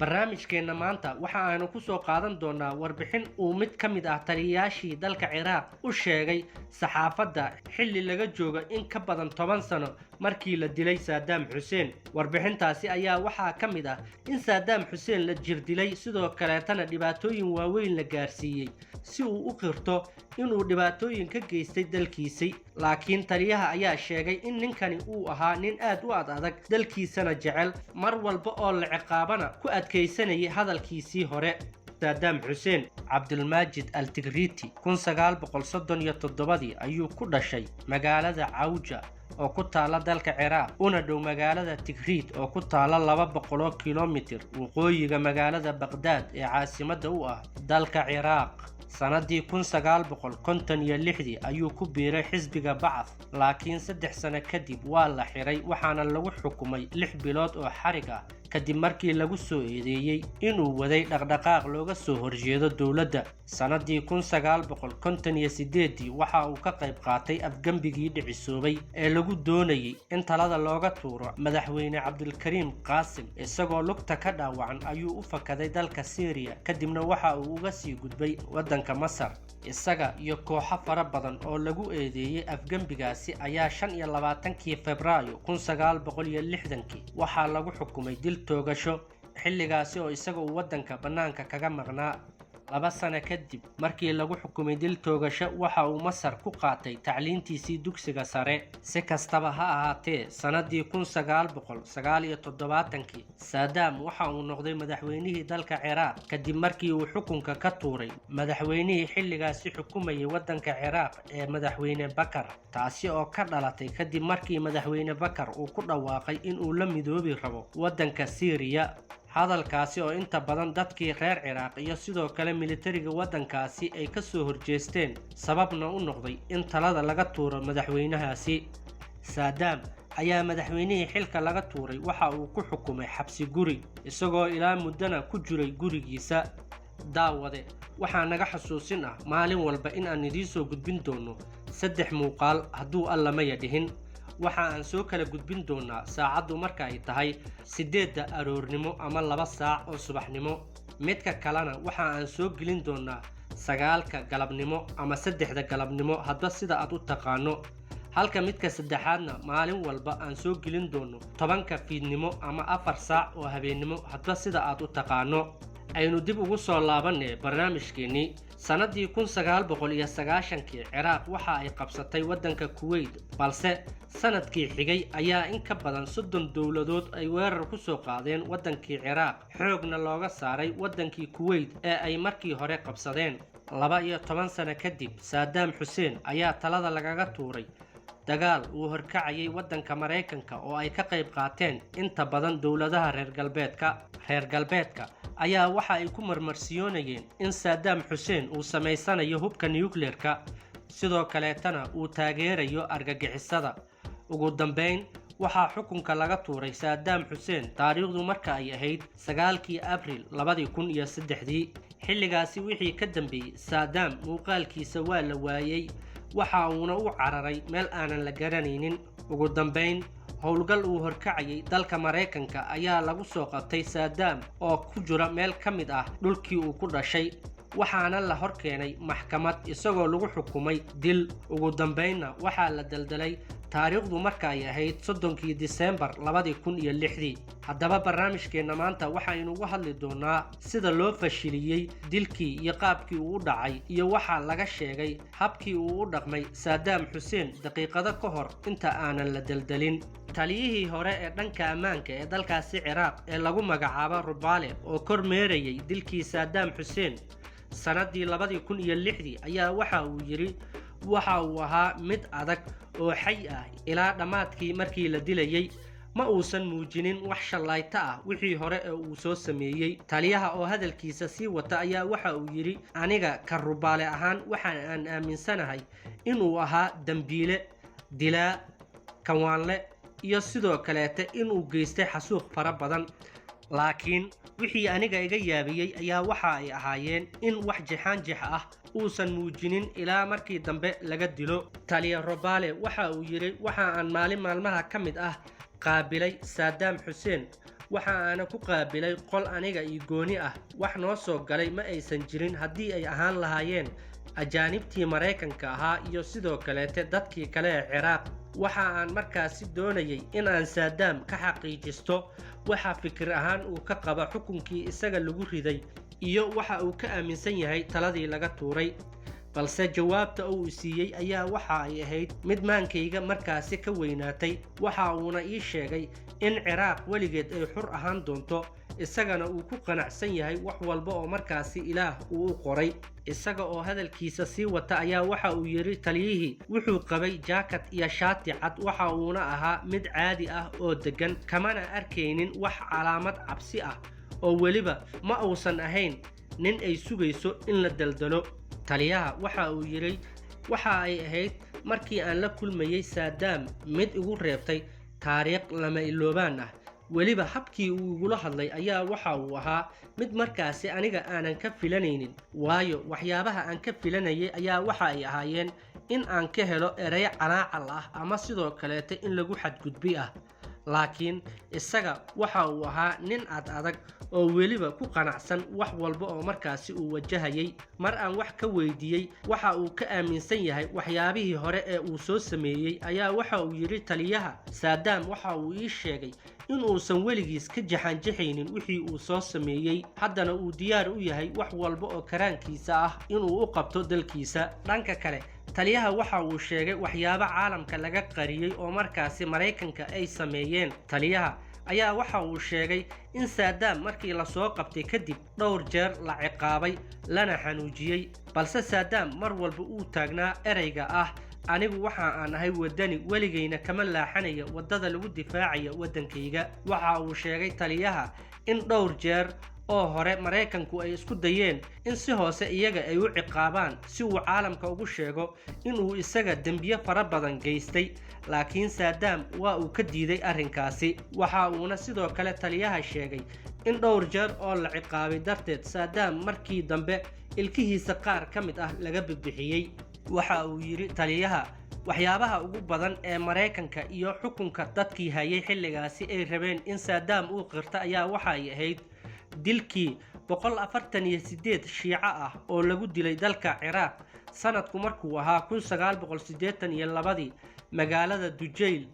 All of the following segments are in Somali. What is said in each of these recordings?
barnaamijkeena maanta waxa aanu ku soo qaadan doonaa warbixin uu mid ka mid ah taliyayaashii dalka Ciraaq u sheegay saxaafadda xilli laga joogo in ka badan 10 sano markii la dilay Saddam Hussein. Warbixintaasi ayaa waxaa ka mid ah in Saddam Hussein la jirdilay sidoo kaleetana dhibaatooyin waaweyn la gaarsiiyay si uu u qirto inuu dhibaatooyin ka geystay dalkiisii, laakiin taliyaha ayaa sheegay in ninkani uu ahaa nin aad u adag dalkiisana jecel mar walba oo la ciqaabana ku adkaysanayay hadalkiisii hore. Saddam Hussein Abdulmajid al-Tigriti 1937 ayuu ku dhashay magaalada Cawja oo ku taala dalka Ciraaq una dhow magaalada Tikrit oo ku taala 200 kiiloomitir waqooyiga magaalada Baghdad ee caasimadda u ah dalka Ciraaq. sanadii 1956 ayuu ku biiray xisbiga Bacth, laakiin 3 sano kadib waa la xiray waxaana lagu xukumay 6 bilood oo xarig ah kadib markii lagu soo eedeeyay inuu waday dhaqdhaqaaq looga soo horjeedo dawladda. sanadii 1958 waxa uu ka qayb qaatay afgambigii dhicisoobay ee lagu doonayay in talada looga tuuro madaxweyne Cabdulkariim Qaasim. isagoo lugta ka dhaawacan ayuu u fakaday dalka Syria kadibna waxa uu uga sii gudbay waddanka Masar. isaga iyo kooxo fara badan oo lagu eedeeyay afgambigaasi ayaa 25 Febraayo 1960 waxaa lagu xukumay dil toogasho, xilligaasi oo isaga uu waddanka banaanka kaga maqnaa. 2 sano kadib markii lagu xukumay dil toogasho waxa uu Masar ku qaatay tacliintiisii dugsiga sare. si kastaba ha ahaatee sanadii 1979 Saddam waxa uu noqday madaxweynihii dalka Ciraaq kadib markii uu xukunka ka tuuray madaxweynihii xilligaasi xukumayay waddanka Ciraaq ee madaxweyne Bakar, taasi oo ka dhalatay kadib markii madaxweyne Bakar uu ku dhawaaqay in uu la midoobi rabo waddanka Syria. hadalkaasi oo inta badan dadkii reer Ciraaq iyo sidoo kale militariga waddankaasi ay ka soo horjeesteen, sababna u noqday in talada laga tuuro madaxweynahaasi. Saddam ayaa madaxweynihii xilka laga tuuray waxa uu ku xukumay xabsi guri isagoo ilaa muddana ku jiray gurigiisa. daawade waxaa naga xasuusin ah maalin walba in aan idiin soo gudbin doono 3 muuqaal hadduu alla maya dhihin. waxa aan soo kala gudbin doonaa saacadu marka ay tahay 8 aroornimo ama 2 saac oo subaxnimo. midka kalena waxa aan soo gelin doonaa 9 galabnimo ama 3 galabnimo hadba sida aad u taqaano, halka midka saddexaadna maalin walba aan soo gelin doono 10 fiidnimo ama 4 saac oo habeenimo hadba sida aad u taqaano. aynu dib ugu soo laabanay barnaamijkeennii. sanadii 1990 Ciraaq waxa ay qabsatay waddanka Kuwait, balse sanadkii xigay ayaa in ka badan 30 dawladood ay weerar ku soo qaadeen waddankii Ciraaq, xoogna looga saaray waddankii Kuwait ee ay markii hore qabsadeen. 12 sano kadib Saddam Hussein ayaa talada lagaga tuuray dagaal uu horkacayay waddanka Mareykanka oo ay ka qayb qaateen inta badan dawladaha reer galbeedka ayaa waxa ay ku marmarsiyoonayeen in Saddam Hussein uu samaysanayo hubka nuclear-ka, sidoo kaleetana uu taageerayo argagixisada. ugu dambeyn waxaa xukunka laga tuuray Saddam Hussein taariikhdu marka ay ahayd 9 Abriil 2003. xilligaasi wixii ka dambeeyay Saddam muuqaalkiisa waa la waayay, waxa uuna u cararay meel aanan la garanaynin. ugu dambeyn howlgal uu horkacayay dalka Mareykanka ayaa lagu soo qabtay Saddam oo ku jira meel ka mid ah dhulkii uu ku dhashay, waxaana la horkeenay maxkamad isagoo lagu xukumay dil. ugu dambeynna waxaa la daldalay taariikhdu marka ay ahayd 30 Diseembar 2006. haddaba barnaamijkeena maanta waxaynu uga hadli doonaa sida loo fashiliyay dilkii iyo qaabkii uu u dhacay iyo waxa laga sheegay habkii uu u dhaqmay Saddam Hussein daqiiqado ka hor inta aanan la daldalin. taliyihii hore ee dhanka ammaanka ee dalkaasi Ciraaq ee lagu magacaabo Rubale oo kormeerayay dilkii Saddam Hussein sanadii 2006 ayaa waxa uu yiri waxa uu ahaa mid adag oo xay ah ilaa dhamaadkii markii la dilayay, ma uusan muujinin wax shalayta ah wixii hore ee uu soo sameeyay. taliyaha oo hadalkiisa sii wata ayaa waxa uu yiri aniga ka Rubale ahaan waxa aan aaminsanahay inuu ahaa dambiile, dilaa, kawaanle iyo sidoo kaleete inuu geystay xasuuq fara badan, laakiin wixii aniga iga yaabiyay ayaa waxa ay ahaayeen in wax jaxaanjax ah uusan muujinin ilaa markii dambe laga dilo. taliya Rubale waxa uu yiri waxa aan maalmaha ka mid ah qaabilay Saddam Hussein waxa aan ku qaabilay qol aniga iyo gooni ah wax noo soo galay ma aysan jirin haddii ay ahaan lahaayeen ajaanibtii Mareykanka ahaa iyo sidoo kaleete dadkii kale ee Ciraaq. waxa aan markaasi doonayay in aan Saddam ka xaqiijisto waxa fikir ahaan uu ka qaba xukunkii isaga lagu riday iyo waxa uu ka aaminsan yahay taladii laga tuuray. balse jawaabta uu siiyay ayaa waxa ay ahayd mid maankayga markaasi ka weynaatay. waxa uuna ii sheegay in Ciraaq weligeed ay xur ahaan doonto, isagana uu ku qanacsan yahay wax walba oo markaasi Ilaah uu u qoray. isaga oo hadalkiisa sii wata ayaa waxa uu yiri taliyihii wuxuu qabay jaakad iyo shaati cad, waxa uuna ahaa mid caadi ah oo degan, kamana arkaynin wax calaamad cabsi ah oo weliba ma uusan ahayn nin ay sugayso in la daldalo. taliyaha waxa uu yiri waxa ay ahayd markii aan la kulmayay Saddam mid igu reebtay taariikh lama iloobaan ah. weliba habkii uu igula hadlay ayaa waxa uu ahaa mid markaasi aniga aanan ka filanaynin, waayo waxyaabaha aan ka filanayay ayaa waxa ay ahaayeen in aan ka helo ereyo calaacal ah ama sidoo kaleete in lagu xadgudbi ah. laakiin isaga waxa uu ahaa nin adag oo weliba ku qanacsan wax walba oo markaasi uu wajahayay. mar aan wax ka weydiiyey waxa uu ka aaminsan yahay waxyaabihii hore ee uu soo sameeyay ayaa waxa uu yiri taliyaha Saddam waxa uu ii sheegay in uusan weligiis ka jaxanjaxaynin wixii uu soo sameeyay, haddana uu diyaar u yahay wax walba oo karaankiisa ah inuu u qabto dalkiisa. dhanka kale taliyaha waxa uu sheegay waxyaabo caalamka laga qariyay oo markaasi Mareykanka ay sameeyeen. taliyaha ayaa waxa uu sheegay in Saddam markii la soo qabtay kadib dhowr jeer la ciqaabay lana xanuujiyay, balse Saddam mar walba uu taagnaa ereyga ah anigu waxa aan ahay wadani, weligayna kama laaxanaya wadada lagu difaacayo wadankayga. waxa uu sheegay taliyaha in dhowr jeer oo hore Mareykanku ay isku dayeen in si hoose iyaga ay u ciqaabaan si uu caalamka ugu sheego in uu isaga dambiyo fara badan geystay, laakiin Saddam waa uu ka diiday arrinkaasi. waxa uuna sidoo kale taliyaha sheegay in dhowr jeer oo la ciqaabay darteed Saddam markii dambe ilkihiisa qaar ka mid ah laga bixiyay. waxa uu yiri taliyaha waxyaabaha ugu badan ee Mareykanka iyo xukunka dadkii hayay xilligaasi ay rabeen in Saddam uu qirto ayaa waxa ay ahayd dilkii 148 shiico ah oo lagu dilay dalka Ciraaq sanadku markuu ahaa 1982 magaalada Dujayl.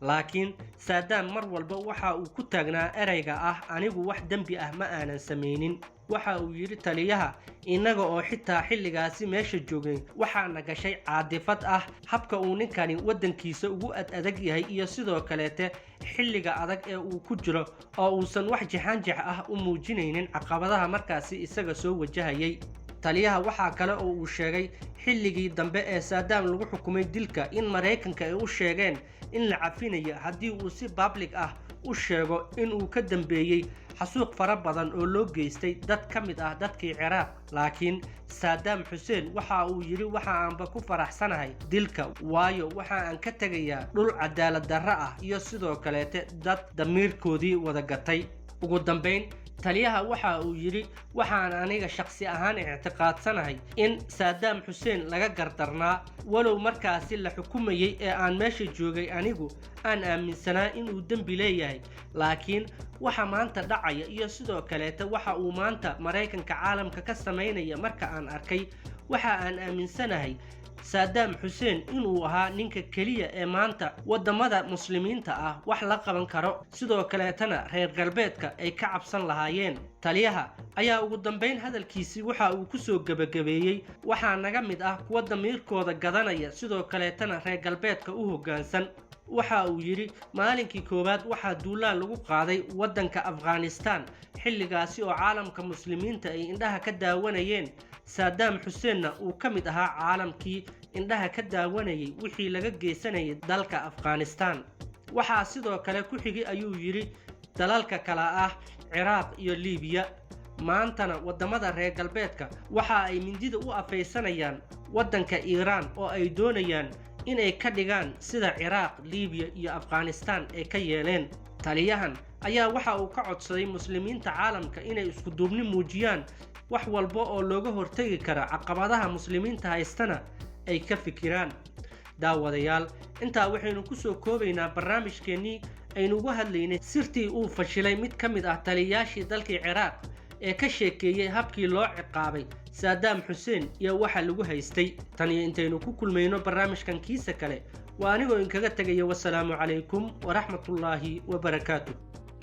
laakiin Saddam mar walba waxa uu ku taagnaa ereyga ah anigu wax dambi ah ma aanan sameeynin. waxa uu yiri taliyaha inaga oo xitaa xilligaasi meesha joogay waxa nagashay caadifad ah habka uu ninkani wadankiisa ugu adag yahay iyo sidoo kaleete xilliga adag ee uu ku jiro oo uusan wax jaxanjax ah u muujinaynin caqabadaha markaasi isaga soo wajahayay. taliyaha waxa kale oo uu sheegay xilligii dambe ee Saddam lagu xukumay dilka in Mareykanka ay u sheegeen in la cafinayo haddii uu si public ah u sheego in uu ka dambeeyay xasuuq fara badan oo loo geystay dad ka mid ah dadkii Ciraaq. laakiin Saddam Hussein waxa uu yiri waxa aanba ku faraxsanahay dilka, waayo waxa aan ka tagayaa dhul cadaalad darro ah iyo sidoo kaleete dad damiirkoodii wada gatay. ugu dambeyn taliyaha waxa uu yiri waxaan aniga shakhsi ahaan i'tiqaadsanahay in Saddam Hussein laga gardarnaa, walow markaasi la xukumayay ee aan meesha joogay anigu aan aaminsanaa inuu dambi leeyahay. laakiin waxa maanta dhacaya iyo sidoo kaleete waxa uu maanta Mareykanka caalamka ka sameynaya marka aan arkay waxa aan aaminsanahay Saddam Hussein inuu ahaa ninka kaliya ee maanta wadamada muslimiinta ah wax la qaban karo, sidoo kaleetana reer galbeedka ay ka cabsan lahaayeen. taliyaha ayaa ugu dambeyn hadalkiisii waxa uu ku soo gabagabeeyay waxa naga mid ah kuwa damiirkooda gadanaya sidoo kaleetana reer galbeedka u hoggaansan. waxa uu yiri maalinkii koowaad waxa duulaan lagu qaaday wadanka Afghanistan xilligaasi oo caalamka muslimiinta ay indhaha ka daawanayeen. Saddam Hussein uu ka mid ahaa caalamkii indhaha ka daawanayay wixii laga geysanayay dalka Afghanistan. waxa sidoo kale ku xigay ayuu yiri dalalka kala ah Ciraaq iyo Liibiya. maantana wadamada reer galbeedka waxa ay mindida u afaysanayaan wadanka Iran oo ay doonayaan inay ka dhigaan sida Ciraaq, Liibiya iyo Afghanistan ay ka yeeleen. taliyahan ayaa waxa uu ka codsaday muslimiinta caalamka inay isku duubni muujiyaan wax walba oo looga hortagi kara caqabadaha muslimiinta haystana ay ka fikiraan. daawadayaal intaa waxaynu ku soo koobaynaa barnaamijkeennii aynu uga hadlaynay sirtii uu fashilay mid ka mid ah taliyayaashii dalkii Ciraaq ee ka sheekeeyay habkii loo ciqaabay Saddam Hussein iyo waxa lagu haystay. tan iyo intaynu ku kulmayno barnaamijkan kiisa kale waa anigoo inkaga tagaya. wassalaamu calaykum waraxmatullaahi wabarakaatuh.